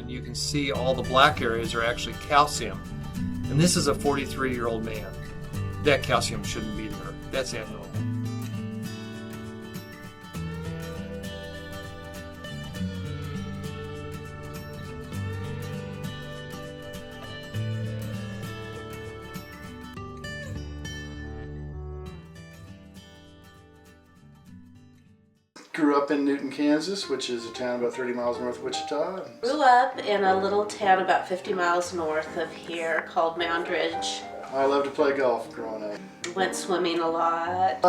and you can see all the black areas are actually calcium. And this is a 43-year-old man. That calcium shouldn't be there. That's abnormal. Grew up in Newton, Kansas, which is a town about 30 miles north of Wichita. Grew up in a little town about 50 miles north of here called Moundridge. I loved to play golf growing up. Went swimming a lot.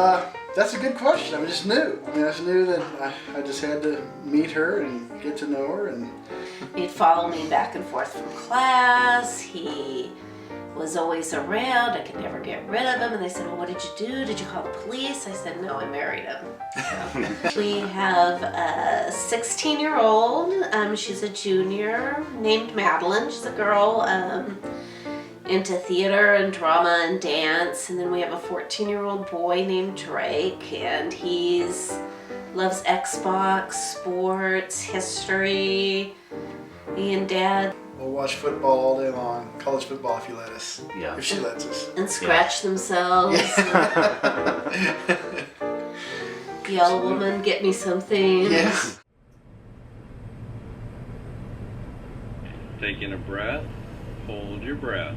That's a good question. I just knew. I just knew that I just had to meet her and get to know her. And He'd follow me back and forth from class. He was always around. I could never get rid of him. And they said, well, what did you do? Did you call the police? I said, no, I married him. We have a 16-year-old. She's a junior named Madeline. She's a girl into theater and drama and dance. And then we have a 14-year-old boy named Drake, and he's loves Xbox, sports, history. Me and Dad. we'll watch football all day long. College football if you let us. Yeah. If she lets us. And scratch themselves. Yell, woman, get me something. Yes. Taking a breath, hold your breath.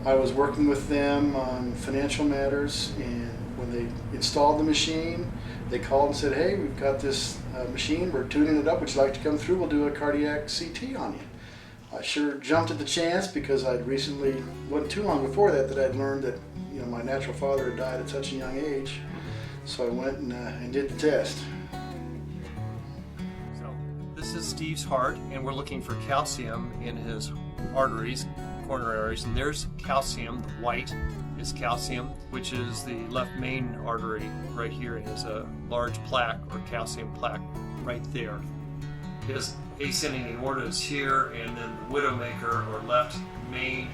I was working with them on financial matters, and when they installed the machine, they called and said, hey, we've got this machine, we're tuning it up, would you like to come through? We'll do a cardiac CT on you. I sure jumped at the chance because I'd recently, wasn't too long before that, I'd learned that my natural father had died at such a young age. So I went and did the test. So this is Steve's heart, and we're looking for calcium in his arteries, coronary arteries, and there's calcium. The white is calcium, which is the left main artery right here. It has a large plaque or calcium plaque right there. His ascending aorta is here, and then the widowmaker or left main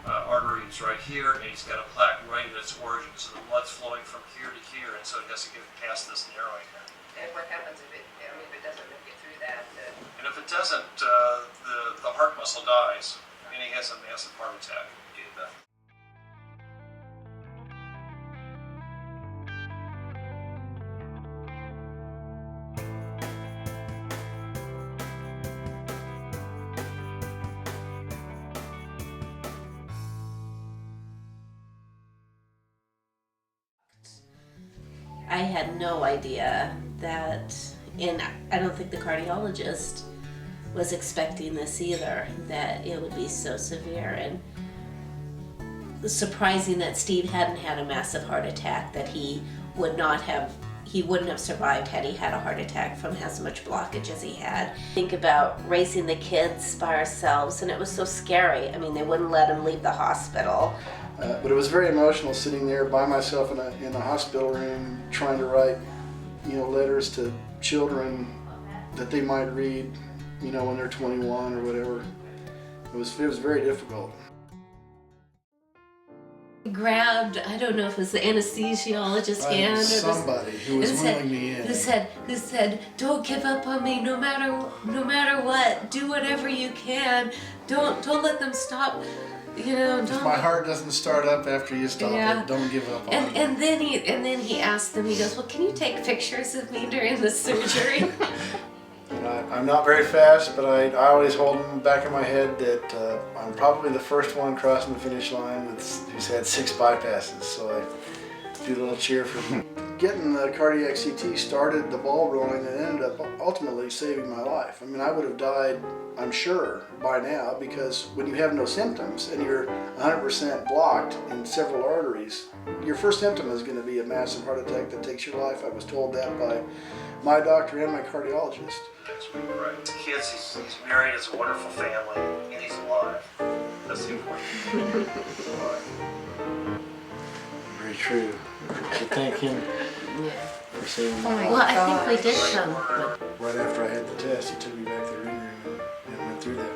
artery is right here, and he's got a plaque right at its origin, so the blood's flowing from here to here, and so it has to get past this narrowing here. And what happens if it doesn't make it through that? And if it doesn't, the heart muscle dies, and he has a massive heart attack. I had no idea that, and I don't think the cardiologist was expecting this either, that it would be so severe. And surprising that Steve hadn't had a massive heart attack, that he wouldn't have survived had he had a heart attack from as much blockage as he had. Think about raising the kids by ourselves, and it was so scary. I mean, they wouldn't let him leave the hospital. But it was very emotional sitting there by myself in a hospital room trying to write, letters to children that they might read, when they're 21 or whatever. It was very difficult. Grabbed, I don't know if it was the anesthesiologist's hand or somebody who was wheeling me in. Who said, don't give up on me, no matter what. Do whatever you can. Don't let them stop. Don't. If my heart doesn't start up after you stop it, don't give up on me. And then he asked them. He goes, well, can you take pictures of me during the surgery? I'm not very fast, but I always hold in the back of my head that I'm probably the first one crossing the finish line who's had 6 bypasses, so I do a little cheer for me. Getting the cardiac CT started the ball rolling and ended up ultimately saving my life. I would have died, I'm sure, by now, because when you have no symptoms and you're 100% blocked in several arteries, your first symptom is going to be a massive heart attack that takes your life. I was told that by my doctor and my cardiologist. That's right. Kids, he's married, has a wonderful family, and he's alive. That's the important thing. Very true. I should thank him for saving my life. Well, I think we did some. Right after I had the test, he took me back to the room and went through that.